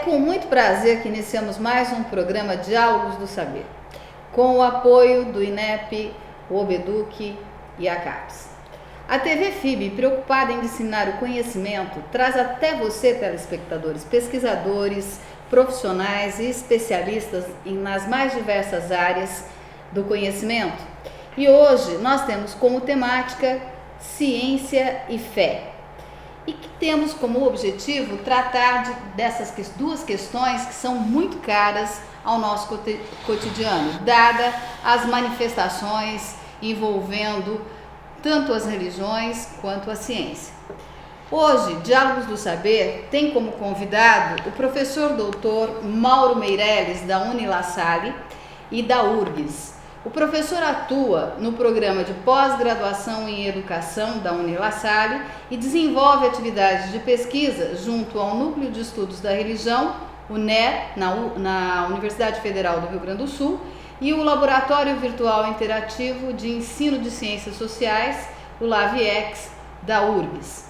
com muito prazer que iniciamos mais um programa Diálogos do Saber, com o apoio do INEP, o Obeduc e a CAPES. A TV FIB, preocupada em disseminar o conhecimento, traz até você, telespectadores, pesquisadores, profissionais e especialistas nas mais diversas áreas do conhecimento. E hoje nós temos como temática Ciência e Fé. E que temos como objetivo tratar dessas duas questões que são muito caras ao nosso cotidiano, dada as manifestações envolvendo tanto as religiões quanto a ciência. Hoje, Diálogos do Saber tem como convidado o professor doutor Mauro Meirelles, da Unilassalle e da URGS. O professor atua no programa de pós-graduação em educação da Unilassalle e desenvolve atividades de pesquisa junto ao Núcleo de Estudos da Religião, o NER, na Universidade Federal do Rio Grande do Sul, e o Laboratório Virtual Interativo de Ensino de Ciências Sociais, o LAVIEX, da URGS.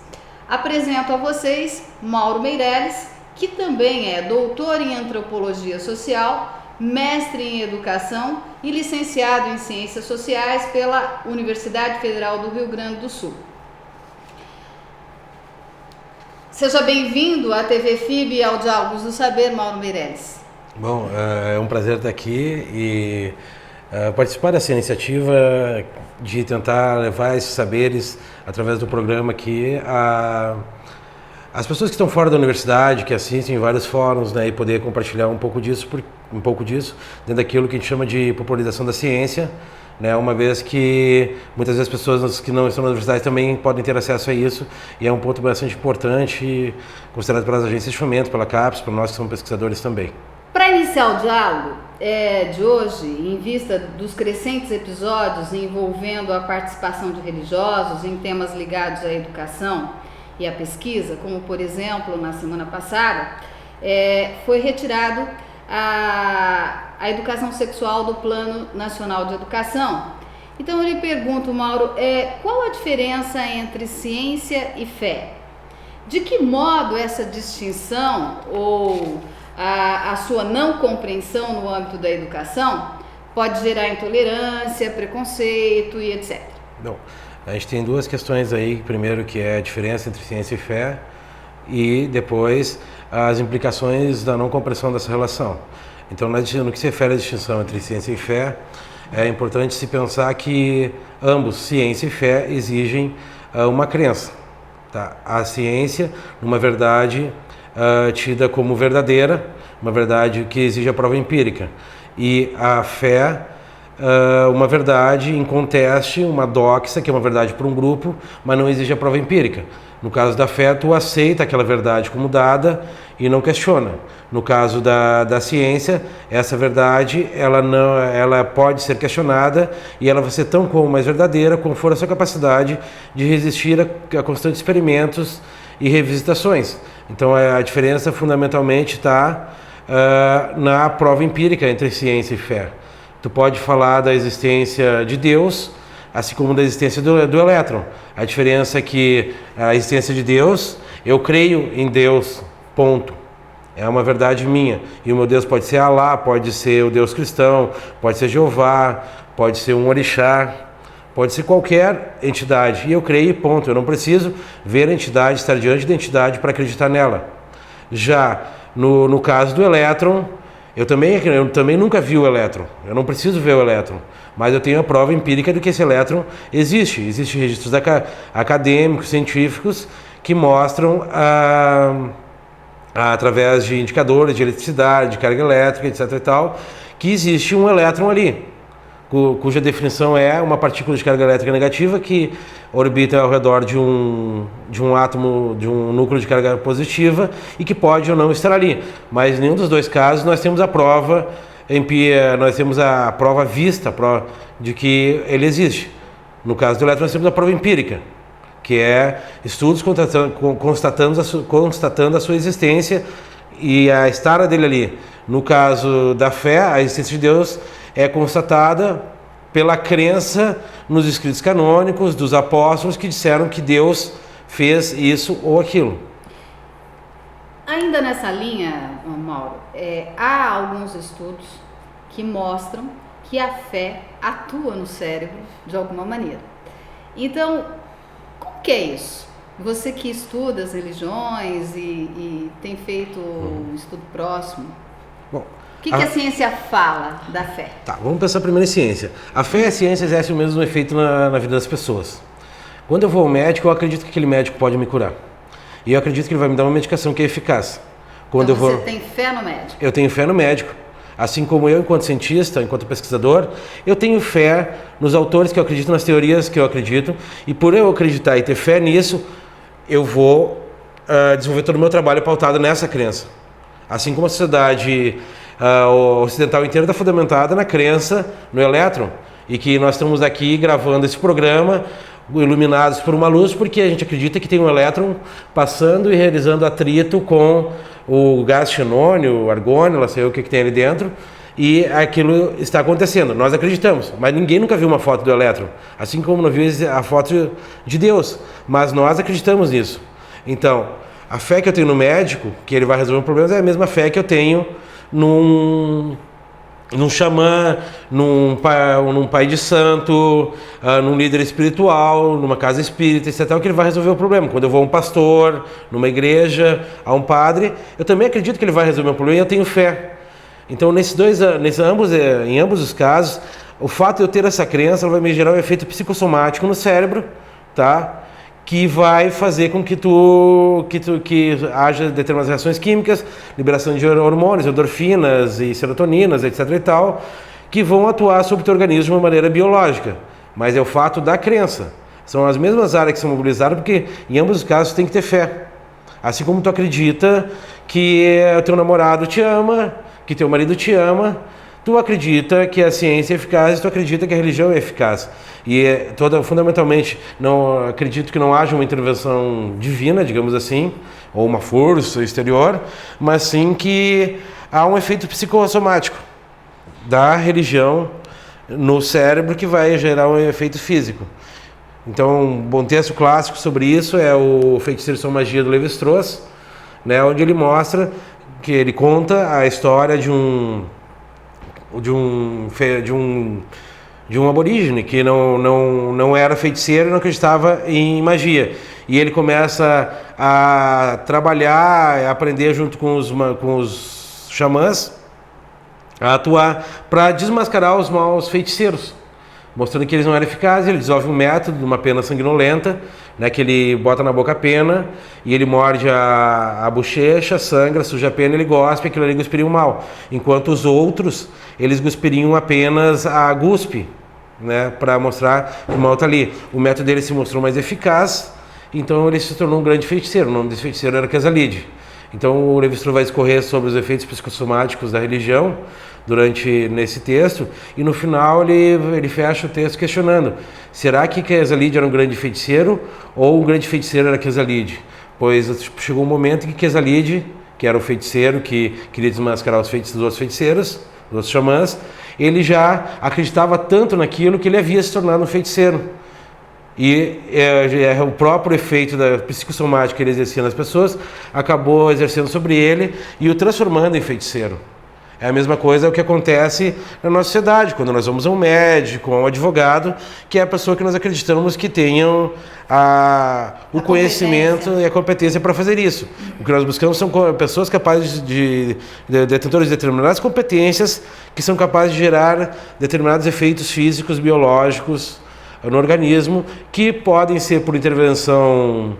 Apresento a vocês Mauro Meirelles, que também é doutor em Antropologia Social, mestre em Educação e licenciado em Ciências Sociais pela Universidade Federal do Rio Grande do Sul. Seja bem-vindo à TV FIB e ao Diálogos do Saber, Mauro Meirelles. Bom, é um prazer estar aqui e participar dessa iniciativa de tentar levar esses saberes através do programa aqui as pessoas que estão fora da universidade, que assistem em vários fóruns, né, e poder compartilhar um pouco disso dentro daquilo que a gente chama de popularização da ciência, né, uma vez que muitas vezes as pessoas que não estão na universidade também podem ter acesso a isso, e é um ponto bastante importante, considerado pelas agências de fomento, pela CAPES, por nós que somos pesquisadores também. Para iniciar o diálogo de hoje, em vista dos crescentes episódios envolvendo a participação de religiosos em temas ligados à educação e à pesquisa, como por exemplo, na semana passada, foi retirado a educação sexual do Plano Nacional de Educação. Então eu lhe pergunto, Mauro, qual a diferença entre ciência e fé? De que modo essa distinção ou a sua não compreensão no âmbito da educação pode gerar intolerância, preconceito e etc? Não. A gente tem duas questões aí, primeiro que é a diferença entre ciência e fé e depois as implicações da não compreensão dessa relação. Então, no que se refere à distinção entre ciência e fé, é importante se pensar que ambos, ciência e fé, exigem uma crença. Tá? A ciência, uma verdade tida como verdadeira, uma verdade que exige a prova empírica, e a fé, uma verdade inconteste, uma doxa, que é uma verdade para um grupo, mas não exige a prova empírica. No caso da fé, tu aceita aquela verdade como dada e não questiona. No caso da ciência, essa verdade ela pode ser questionada e ela vai ser tão como mais verdadeira como for a sua capacidade de resistir a constantes experimentos e revisitações. Então a diferença fundamentalmente está na prova empírica entre ciência e fé. Tu pode falar da existência de Deus, assim como da existência do elétron. A diferença é que a existência de Deus, eu creio em Deus, ponto. É uma verdade minha. E o meu Deus pode ser Alá, pode ser o Deus cristão, pode ser Jeová, pode ser um orixá, pode ser qualquer entidade. E eu creio, ponto. Eu não preciso ver a entidade, estar diante da entidade para acreditar nela. Já no caso do elétron, eu também nunca vi o elétron, eu não preciso ver o elétron, mas eu tenho a prova empírica de que esse elétron existe. Existem registros acadêmicos, científicos, que mostram, através de indicadores de eletricidade, de carga elétrica, etc. e tal, que existe um elétron ali, cuja definição é uma partícula de carga elétrica negativa que orbita ao redor de um átomo, de um núcleo de carga positiva e que pode ou não estar ali. Mas em nenhum dos dois casos nós temos a prova vista de que ele existe. No caso do elétron nós temos a prova empírica, que é estudos constatando a sua existência e a estada dele ali. No caso da fé, a existência de Deus é constatada pela crença nos escritos canônicos dos apóstolos que disseram que Deus fez isso ou aquilo. Ainda nessa linha, Mauro, há alguns estudos que mostram que a fé atua no cérebro de alguma maneira. Então, como que é isso? Você que estuda as religiões e tem feito um estudo próximo, Bom, o que a ciência fala da fé? Tá, vamos pensar primeiro em ciência. A fé e a ciência exercem o mesmo efeito na vida das pessoas. Quando eu vou ao médico, eu acredito que aquele médico pode me curar. E eu acredito que ele vai me dar uma medicação que é eficaz. Então você tem fé no médico? Eu tenho fé no médico. Assim como eu, enquanto cientista, enquanto pesquisador, eu tenho fé nos autores que eu acredito, nas teorias que eu acredito. E por eu acreditar e ter fé nisso, eu vou desenvolver todo o meu trabalho pautado nessa crença. Assim como a sociedade ocidental inteira está fundamentada na crença no elétron. E que nós estamos aqui gravando esse programa iluminados por uma luz, porque a gente acredita que tem um elétron passando e realizando atrito com o gás xenônio, o argônio, não sei o que tem ali dentro, e aquilo está acontecendo. Nós acreditamos, mas ninguém nunca viu uma foto do elétron, assim como não viu a foto de Deus, mas nós acreditamos nisso. Então, a fé que eu tenho no médico, que ele vai resolver um problema, é a mesma fé que eu tenho num xamã, num pai de santo, num líder espiritual, numa casa espírita, etc., que ele vai resolver o problema. Quando eu vou a um pastor, numa igreja, a um padre, eu também acredito que ele vai resolver o problema e eu tenho fé. Então, em ambos os casos, o fato de eu ter essa crença vai me gerar um efeito psicossomático no cérebro, tá? Que vai fazer com que haja determinadas reações químicas, liberação de hormônios, endorfinas e serotoninas, etc. e tal, que vão atuar sobre o teu organismo de uma maneira biológica. Mas é o fato da crença. São as mesmas áreas que são mobilizadas, porque em ambos os casos tem que ter fé. Assim como tu acredita que o teu namorado te ama, que teu marido te ama, tu acredita que a ciência é eficaz, tu acredita que a religião é eficaz. E fundamentalmente, não acredito que não haja uma intervenção divina, digamos assim, ou uma força exterior, mas sim que há um efeito psicossomático da religião no cérebro que vai gerar um efeito físico. Então, um bom texto clássico sobre isso é o Feiticeiro Sua Magia do Lévi-Strauss, né, onde ele mostra que ele conta a história de um aborígene que não era feiticeiro e não acreditava em magia. E ele começa a trabalhar, a aprender junto com os xamãs, a atuar para desmascarar os maus feiticeiros, mostrando que eles não eram eficazes. Ele desenvolve um método de uma pena sanguinolenta, né, que ele bota na boca a pena e ele morde a bochecha, sangra, suja a pena, ele gospe, aquilo ali cuspiria o mal. Enquanto os outros, eles cuspiriam apenas a guspe, né, para mostrar que o mal está ali. O método dele se mostrou mais eficaz, então ele se tornou um grande feiticeiro. O nome desse feiticeiro era Quesalide. Então o Lévi-Strauss vai discorrer sobre os efeitos psicossomáticos da religião nesse texto, e no final ele fecha o texto questionando: será que Quesalide era um grande feiticeiro ou um grande feiticeiro era Quesalide? Pois chegou um momento em que Quesalide, que era o feiticeiro que queria desmascarar os feitos dos outros feiticeiros, dos outros xamãs, ele já acreditava tanto naquilo que ele havia se tornado um feiticeiro. E o próprio efeito da psicossomática que ele exercia nas pessoas acabou exercendo sobre ele e o transformando em feiticeiro. É a mesma coisa o que acontece na nossa sociedade, quando nós vamos a um médico, a um advogado, que é a pessoa que nós acreditamos que tenham o conhecimento e a competência para fazer isso. O que nós buscamos são pessoas capazes detentores de determinadas competências, que são capazes de gerar determinados efeitos físicos, biológicos no organismo, que podem ser por intervenção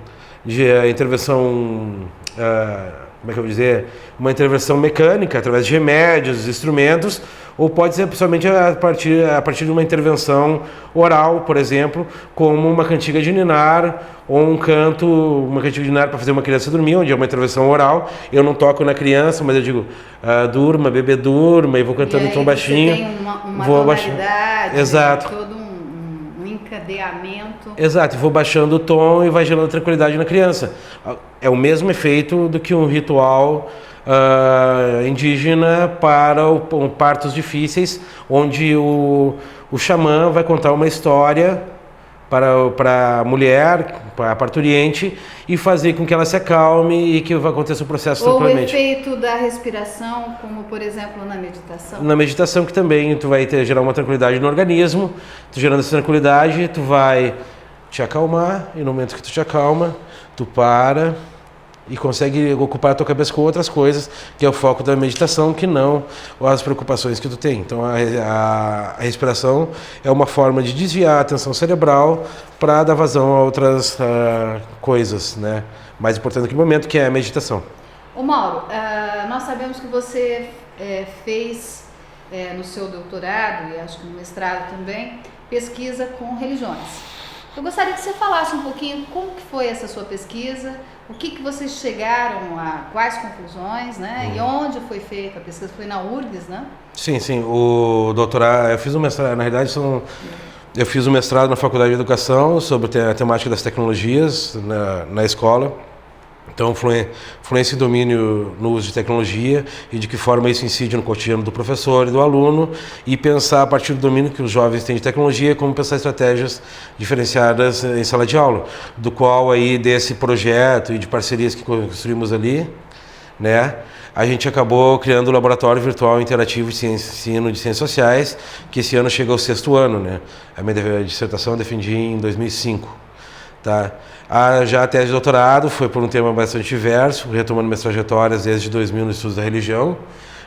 como é que eu vou dizer, uma intervenção mecânica, através de remédios, instrumentos, ou pode ser principalmente a partir de uma intervenção oral, por exemplo, como uma cantiga de ninar, ou uma cantiga de ninar para fazer uma criança dormir, onde é uma intervenção oral. Eu não toco na criança, mas eu digo, durma, bebê durma, e vou cantando em tom baixinho. Tem uma tonalidade, exato. Todo um encadeamento. Exato, e vou baixando o tom e vai gerando tranquilidade na criança. É o mesmo efeito do que um ritual indígena para partos difíceis, onde o xamã vai contar uma história para a mulher, para a parturiente, e fazer com que ela se acalme e que aconteça o processo tranquilamente. Ou o efeito da respiração, como por exemplo na meditação? Na meditação, que também tu vai gerar uma tranquilidade no organismo, tu gerando essa tranquilidade, tu vai te acalmar, e no momento que tu te acalma, tu para e consegue ocupar a tua cabeça com outras coisas, que é o foco da meditação, que não as preocupações que tu tem. Então a respiração é uma forma de desviar a atenção cerebral para dar vazão a outras coisas, né? Mais importante naquele momento, que é a meditação. Ô Mauro, nós sabemos que você fez no seu doutorado, e acho que no mestrado também, pesquisa com religiões. Eu gostaria que você falasse um pouquinho como que foi essa sua pesquisa, o que vocês chegaram a quais conclusões, né? E onde foi feita a pesquisa? Foi na URGS, né? Sim. O doutorado, eu fiz um mestrado, na realidade eu fiz um mestrado na Faculdade de Educação sobre a temática das tecnologias na escola. Então, fluência e domínio no uso de tecnologia e de que forma isso incide no cotidiano do professor e do aluno, e pensar a partir do domínio que os jovens têm de tecnologia, como pensar estratégias diferenciadas em sala de aula, do qual aí desse projeto e de parcerias que construímos ali, né, a gente acabou criando o Laboratório Virtual Interativo de Ensino de Ciências Sociais, que esse ano chega ao 6º ano, né. A minha dissertação eu defendi em 2005, tá? Já a tese de doutorado foi por um tema bastante diverso, retomando minhas trajetórias desde 2000 no estudo da religião,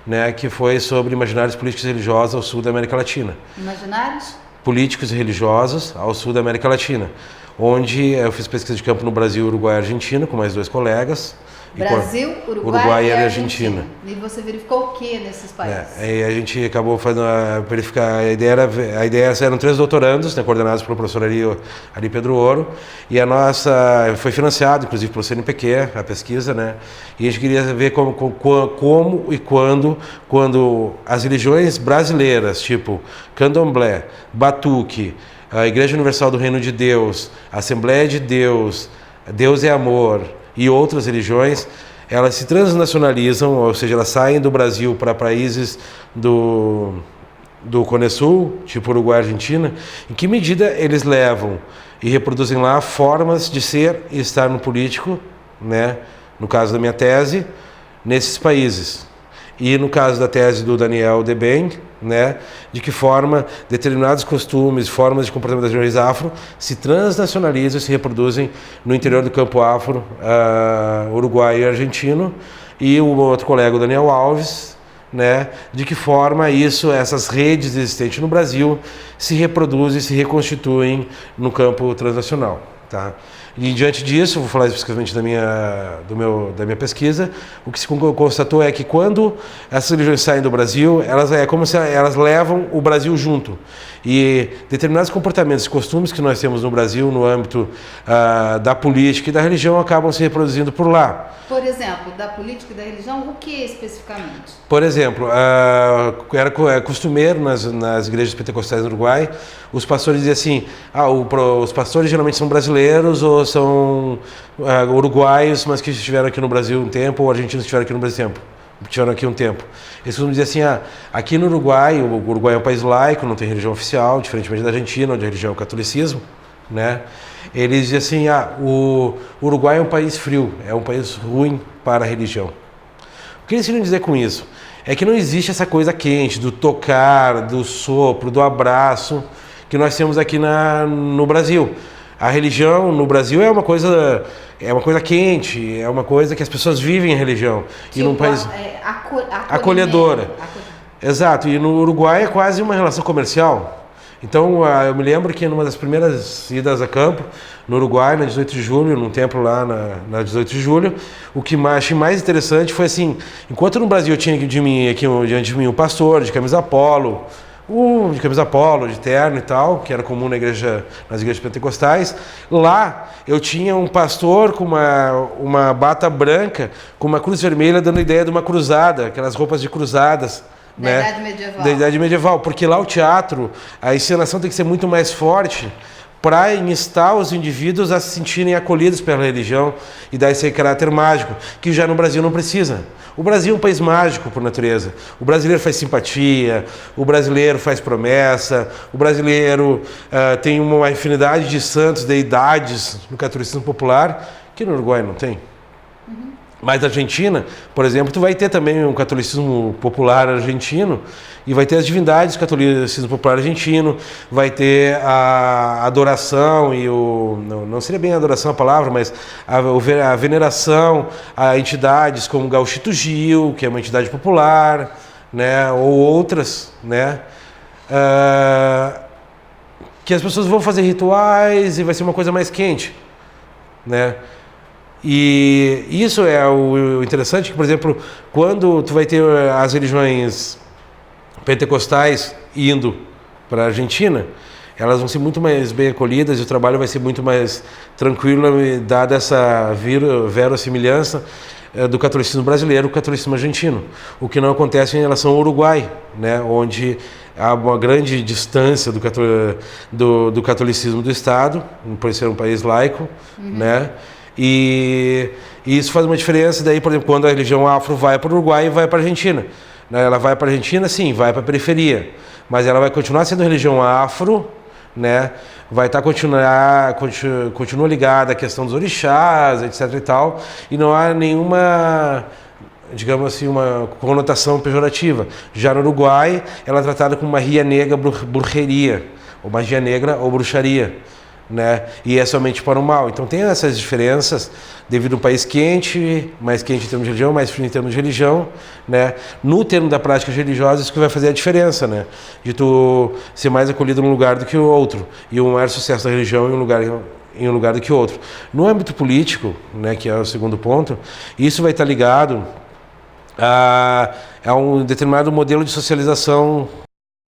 né, que foi sobre imaginários políticos e religiosos ao sul da América Latina. Imaginários? Políticos e religiosos ao sul da América Latina, onde eu fiz pesquisa de campo no Brasil, Uruguai e Argentina, com mais 2 colegas. Brasil, Uruguai e Argentina. E você verificou o que nesses países? Aí a gente acabou fazendo verificar, a ideia eram 3 doutorandos, né, coordenados pelo professor Ari Pedro Ouro, e a nossa foi financiado, inclusive, pelo CNPq, a pesquisa, né, e a gente queria ver como e quando as religiões brasileiras, tipo Candomblé, Batuque, a Igreja Universal do Reino de Deus, a Assembleia de Deus, Deus é Amor, e outras religiões, elas se transnacionalizam, ou seja, elas saem do Brasil para países do Cone Sul, tipo Uruguai e Argentina. Em que medida eles levam e reproduzem lá formas de ser e estar no político, né? No caso da minha tese, nesses países. E no caso da tese do Daniel Deben, né, de que forma determinados costumes, formas de comportamento das regiões afro se transnacionalizam e se reproduzem no interior do campo afro, uruguaio e argentino. E o outro colega, o Daniel Alves, né, de que forma essas redes existentes no Brasil se reproduzem e se reconstituem no campo transnacional. Tá? E diante disso, vou falar especificamente da minha pesquisa, o que se constatou é que quando essas religiões saem do Brasil, é como se elas levam o Brasil junto. E determinados comportamentos e costumes que nós temos no Brasil, no âmbito da política e da religião, acabam se reproduzindo por lá. Por exemplo, da política e da religião, o que especificamente? Por exemplo, era costumeiro nas igrejas pentecostais no Uruguai, os pastores diziam assim, os pastores geralmente são brasileiros ou são uruguaios, mas que estiveram aqui no Brasil um tempo, ou argentinos que estiveram aqui no Brasil um tempo. Eles costumam dizer assim, aqui no Uruguai, o Uruguai é um país laico, não tem religião oficial, diferentemente da Argentina, onde a religião é o catolicismo, né? Eles dizem assim, o Uruguai é um país frio, é um país ruim para a religião. O que eles queriam dizer com isso? É que não existe essa coisa quente do tocar, do sopro, do abraço que nós temos aqui no Brasil. A religião no Brasil é uma coisa quente, é uma coisa que as pessoas vivem a religião. Tipo, e num país acolhedora. Exato, e no Uruguai é quase uma relação comercial. Então, eu me lembro que numa das primeiras idas a campo, no Uruguai, na 18 de julho, num templo lá na 18 de julho, o que achei mais interessante foi assim, enquanto no Brasil eu tinha diante de mim um pastor de camisa polo, de terno e tal, que era comum nas igrejas pentecostais, lá eu tinha um pastor com uma bata branca, com uma cruz vermelha, dando a ideia de uma cruzada, aquelas roupas de cruzadas, da Idade Medieval. Da Idade Medieval, porque lá o teatro, a encenação tem que ser muito mais forte para instar os indivíduos a se sentirem acolhidos pela religião e dar esse caráter mágico, que já no Brasil não precisa. O Brasil é um país mágico por natureza. O brasileiro faz simpatia, o brasileiro faz promessa, o brasileiro tem uma infinidade de santos, deidades no catolicismo popular, que no Uruguai não tem. Mas na Argentina, por exemplo, tu vai ter também um catolicismo popular argentino e vai ter as divindades do catolicismo popular argentino, vai ter a adoração e não seria bem a adoração a palavra, mas a veneração a entidades como Gauchito Gil, que é uma entidade popular, né, ou outras, né, que as pessoas vão fazer rituais e vai ser uma coisa mais quente, né? E isso é o interessante, que, por exemplo, quando tu vai ter as religiões pentecostais indo para a Argentina, elas vão ser muito mais bem acolhidas e o trabalho vai ser muito mais tranquilo, dada essa verossimilhança do catolicismo brasileiro, o catolicismo argentino. O que não acontece em relação ao Uruguai, né, onde há uma grande distância do catolicismo do Estado, por ser um país laico, né? E isso faz uma diferença. Daí, por exemplo, quando a religião afro vai para o Uruguai e vai para a Argentina, né? Ela vai para a Argentina, sim, vai para a periferia, mas ela vai continuar sendo religião afro, né? Vai estar continua ligada à questão dos orixás, etc e tal, e não há nenhuma, digamos assim, uma conotação pejorativa. Já no Uruguai, ela é tratada como magia negra, bruxeria, ou magia negra ou bruxaria, né? E é somente para o mal. Então tem essas diferenças devido a um país quente, mais quente em termos de religião, mais frio em termos de religião, né? No termo da prática religiosa, isso que vai fazer a diferença, né? De tu ser mais acolhido num lugar do que o outro, e um maior sucesso da religião em um lugar do que o outro. No âmbito político, né, que é o segundo ponto, isso vai estar ligado a um determinado modelo de socialização,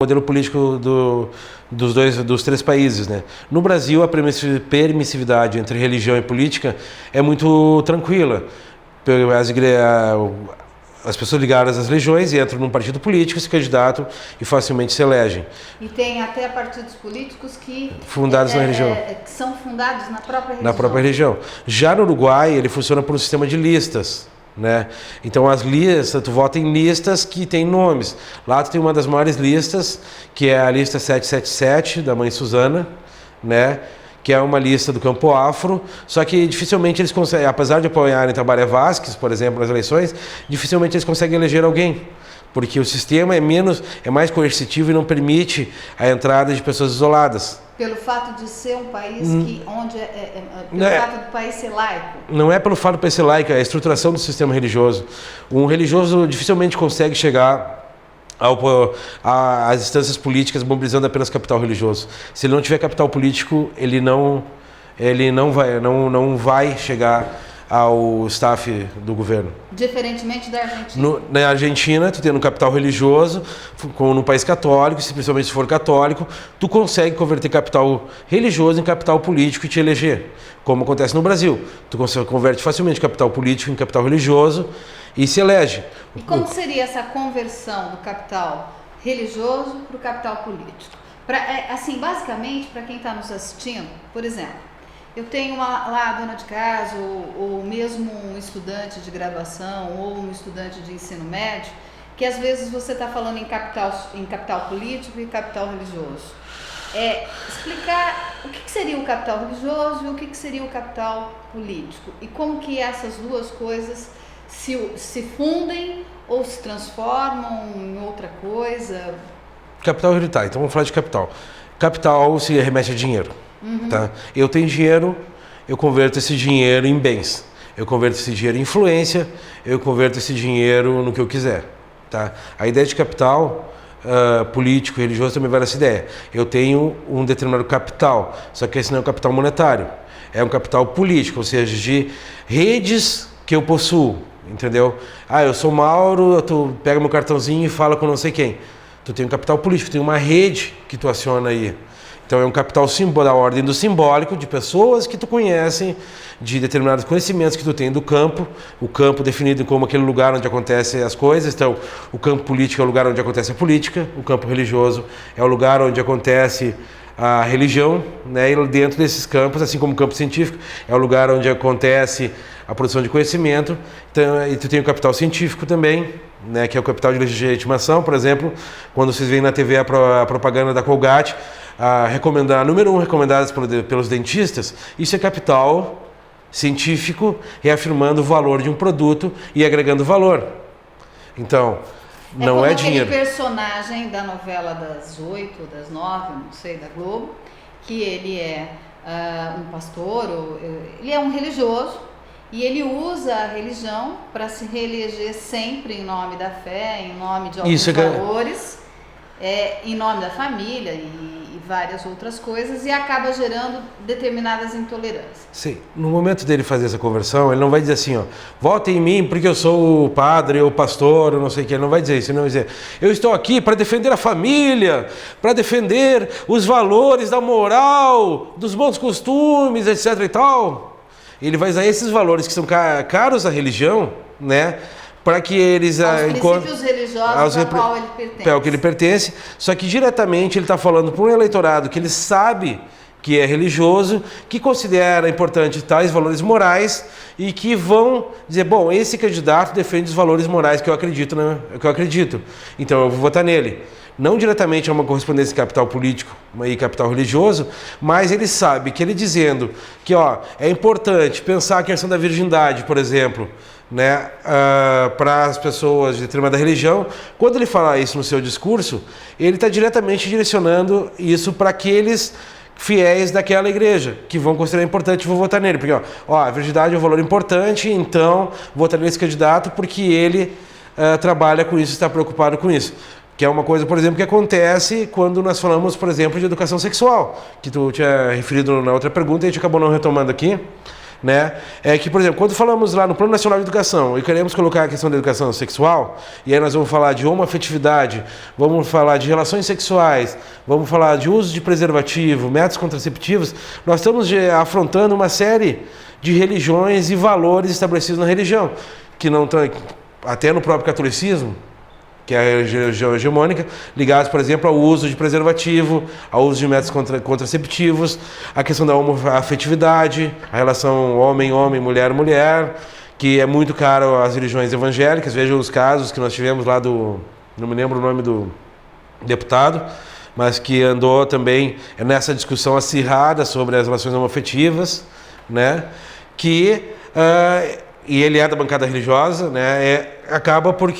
modelo político dos três países, né? No Brasil, a permissividade entre religião e política é muito tranquila. As pessoas ligadas às religiões entram num partido político, se candidatam e facilmente se elegem. E tem até partidos políticos que fundados na religião, que são fundados na própria religião. Na própria religião. Já no Uruguai, ele funciona por um sistema de listas, né? Então as listas, tu vota em listas que tem nomes. Lá tu tem uma das maiores listas, que é a lista 777 da mãe Susana, né? Que é uma lista do campo afro, só que dificilmente eles conseguem, apesar de apoiarem Tabaré Vázquez, por exemplo, nas eleições, dificilmente eles conseguem eleger alguém, porque o sistema é mais coercitivo e não permite a entrada de pessoas isoladas. Pelo fato de ser um país fato do país ser laico? Não é pelo fato do país ser laico, é a estruturação do sistema religioso. Um religioso dificilmente consegue chegar às instâncias políticas mobilizando apenas capital religioso. Se ele não tiver capital político, ele não vai chegar ao staff do governo. Diferentemente da Argentina. Na Argentina, tu tendo um capital religioso, como num país católico, principalmente se for católico, tu consegue converter capital religioso em capital político e te eleger, como acontece no Brasil. Tu converte facilmente capital político em capital religioso e se elege. E como seria essa conversão do capital religioso para o capital político? Assim, basicamente, para quem está nos assistindo, por exemplo, eu tenho lá a dona de casa, ou mesmo um estudante de graduação, ou um estudante de ensino médio, que às vezes você está falando em capital político e capital religioso. Explicar o que seria o capital religioso e o que seria o capital político. E como que essas duas coisas se fundem ou se transformam em outra coisa. Capital hereditário, então vamos falar de capital. Capital se remete a dinheiro. Tá? Eu tenho dinheiro, eu converto esse dinheiro em bens, eu converto esse dinheiro em influência, eu converto esse dinheiro no que eu quiser. Tá? A ideia de capital político e religioso também vai nessa ideia. Eu tenho um determinado capital, só que esse não é um capital monetário, é um capital político, ou seja, de redes que eu possuo, entendeu? Eu sou Mauro, tu pega meu cartãozinho e fala com não sei quem. Tu tem um capital político, tem uma rede que tu aciona aí. Então é um capital da ordem do simbólico, de pessoas que tu conhece, de determinados conhecimentos que tu tem do campo, o campo definido como aquele lugar onde acontecem as coisas. Então o campo político é o lugar onde acontece a política, o campo religioso é o lugar onde acontece a religião, né? E dentro desses campos, assim como o campo científico, é o lugar onde acontece a produção de conhecimento. Então, e tu tem o capital científico também, né? Que é o capital de legitimação. Por exemplo, quando vocês veem na TV a propaganda da Colgate, a número 1 recomendadas pelos dentistas, isso é capital científico reafirmando o valor de um produto e agregando valor. Então, não é dinheiro. Aquele personagem da novela das 8, das 9, não sei, da Globo, que ele é um pastor, ele é um religioso, e ele usa a religião para se reeleger sempre em nome da fé, em nome de alguns valores, em nome da família e várias outras coisas, e acaba gerando determinadas intolerâncias. Sim, no momento dele fazer essa conversão, ele não vai dizer assim, ó, votem em mim porque eu sou o padre ou pastor, ou não sei o que, ele não vai dizer isso, ele não vai dizer, eu estou aqui para defender a família, para defender os valores da moral, dos bons costumes, etc e tal. Ele vai usar esses valores que são caros à religião, né, para que eles princípios religiosos ao qual ele pertence. Ao que ele pertence, só que diretamente ele está falando para um eleitorado que ele sabe que é religioso, que considera importante tais valores morais e que vão dizer, bom, esse candidato defende os valores morais que eu acredito, né? Que eu acredito, então eu vou votar nele. Não diretamente a uma correspondência de capital político e capital religioso, mas ele sabe que ele dizendo que é importante pensar a questão da virgindade, por exemplo, né, para as pessoas de determinada religião, quando ele falar isso no seu discurso, ele está diretamente direcionando isso para aqueles fiéis daquela igreja, que vão considerar importante e vão votar nele, porque a virgindade é um valor importante, então votar nesse candidato porque ele trabalha com isso, está preocupado com isso. Que é uma coisa, por exemplo, que acontece quando nós falamos, por exemplo, de educação sexual, que tu tinha referido na outra pergunta e a gente acabou não retomando aqui, né? É que, por exemplo, quando falamos lá no Plano Nacional de Educação e queremos colocar a questão da educação sexual, e aí nós vamos falar de homoafetividade, vamos falar de relações sexuais, vamos falar de uso de preservativo, métodos contraceptivos, nós estamos afrontando uma série de religiões e valores estabelecidos na religião, que não estão, até no próprio catolicismo, que é a religião hegemônica, ligados, por exemplo, ao uso de preservativo, ao uso de métodos contraceptivos, a questão da homoafetividade, a relação homem-homem, mulher-mulher, que é muito caro às religiões evangélicas. Vejam os casos que nós tivemos lá não me lembro o nome do deputado, mas que andou também nessa discussão acirrada sobre as relações homoafetivas, né? E ele é da bancada religiosa, né? Acaba por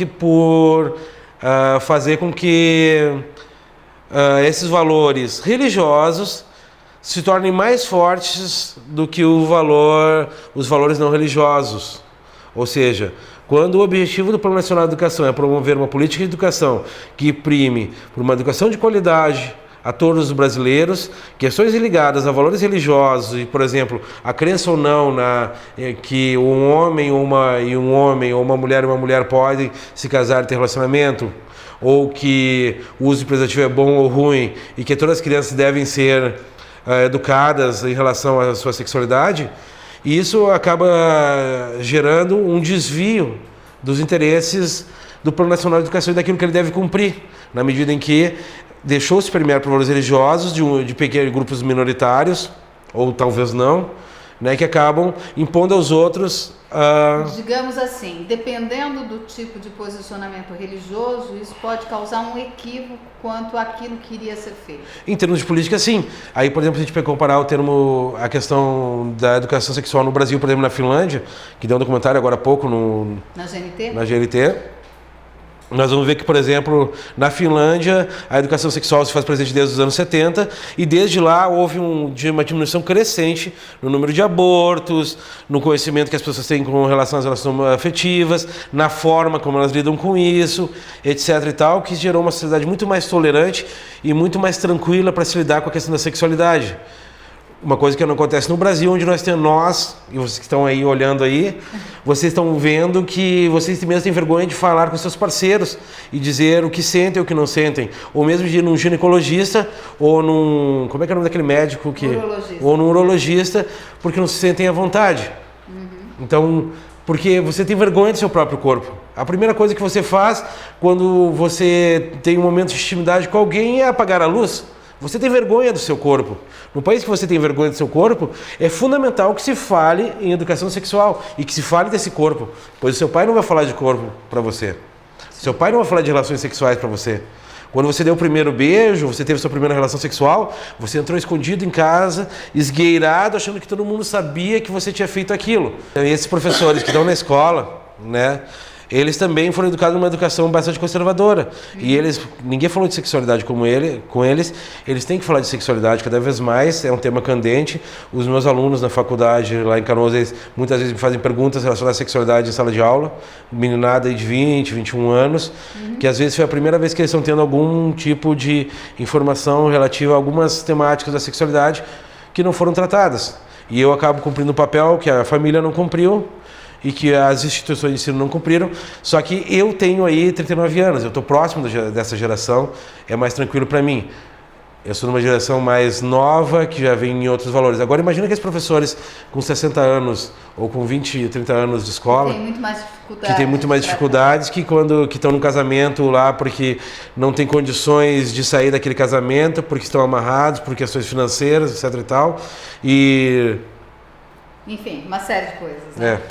fazer com que esses valores religiosos se tornem mais fortes do que os valores não religiosos. Ou seja, quando o objetivo do Plano Nacional de Educação é promover uma política de educação que prime por uma educação de qualidade a todos os brasileiros, questões ligadas a valores religiosos e, por exemplo, a crença ou não que um homem ou uma mulher podem se casar e ter relacionamento, ou que o uso de preservativo é bom ou ruim e que todas as crianças devem ser educadas em relação à sua sexualidade, isso acaba gerando um desvio dos interesses do Plano Nacional de Educação e daquilo que ele deve cumprir, na medida em que deixou-se permear por valores religiosos de pequenos grupos minoritários, ou talvez não, né, que acabam impondo aos outros... Digamos assim, dependendo do tipo de posicionamento religioso, isso pode causar um equívoco quanto àquilo que iria ser feito. Em termos de política, sim. Aí, por exemplo, a gente pode comparar a questão da educação sexual no Brasil, por exemplo, na Finlândia, que deu um documentário agora há pouco na GNT. Nós vamos ver que, por exemplo, na Finlândia, a educação sexual se faz presente desde os anos 70 e desde lá houve uma diminuição crescente no número de abortos, no conhecimento que as pessoas têm com relação às relações afetivas, na forma como elas lidam com isso, etc. e tal, que gerou uma sociedade muito mais tolerante e muito mais tranquila para se lidar com a questão da sexualidade. Uma coisa que não acontece no Brasil, onde e vocês que estão aí olhando aí, vocês estão vendo que vocês mesmos têm vergonha de falar com seus parceiros e dizer o que sentem ou o que não sentem. Ou mesmo de ir num ginecologista ou como é que é o nome daquele médico? Ou num urologista, porque não se sentem à vontade. Uhum. Então, porque você tem vergonha do seu próprio corpo. A primeira coisa que você faz quando você tem um momento de intimidade com alguém é apagar a luz. Você tem vergonha do seu corpo. No país que você tem vergonha do seu corpo, é fundamental que se fale em educação sexual e que se fale desse corpo, pois o seu pai não vai falar de corpo para você. Seu pai não vai falar de relações sexuais para você. Quando você deu o primeiro beijo, você teve sua primeira relação sexual, você entrou escondido em casa, esgueirado, achando que todo mundo sabia que você tinha feito aquilo. E esses professores que estão na escola, né, eles também foram educados numa educação bastante conservadora. E ninguém falou de sexualidade com eles têm que falar de sexualidade cada vez mais, é um tema candente. Os meus alunos na faculdade, lá em Canoas, eles muitas vezes me fazem perguntas relacionadas à sexualidade em sala de aula, meninada de 20, 21 anos, que às vezes foi a primeira vez que eles estão tendo algum tipo de informação relativa a algumas temáticas da sexualidade que não foram tratadas. E eu acabo cumprindo o papel que a família não cumpriu, e que as instituições de ensino não cumpriram, só que eu tenho aí 39 anos, eu estou próximo dessa geração, é mais tranquilo para mim. Eu sou numa geração mais nova, que já vem em outros valores. Agora imagina aqueles professores com 60 anos, ou com 20, 30 anos de escola, que tem muito mais dificuldades, que estão no casamento lá porque não tem condições de sair daquele casamento, porque estão amarrados, por questões financeiras, etc e tal, enfim, uma série de coisas, né?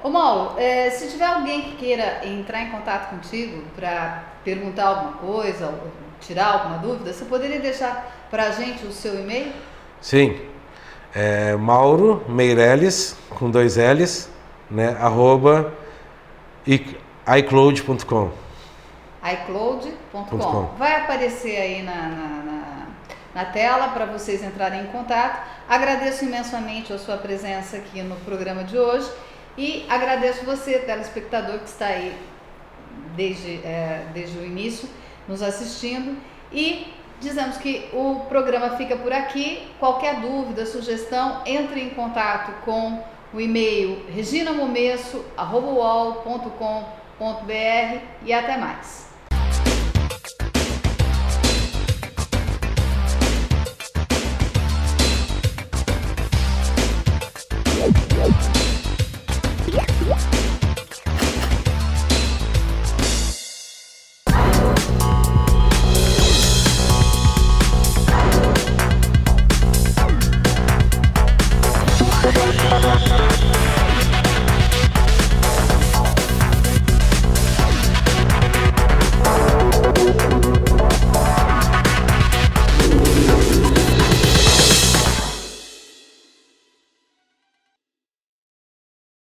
Ô Mauro, se tiver alguém que queira entrar em contato contigo para perguntar alguma coisa, ou tirar alguma dúvida, você poderia deixar para a gente o seu e-mail? Sim, Mauro Meirelles, com 2 L's, né, @iCloud.com. iCloud.com. Vai aparecer aí na tela para vocês entrarem em contato. Agradeço imensamente a sua presença aqui no programa de hoje. E agradeço você, telespectador, que está aí desde o início, nos assistindo. E dizemos que o programa fica por aqui. Qualquer dúvida, sugestão, entre em contato com o e-mail reginamomesso@uol.com.br e até mais.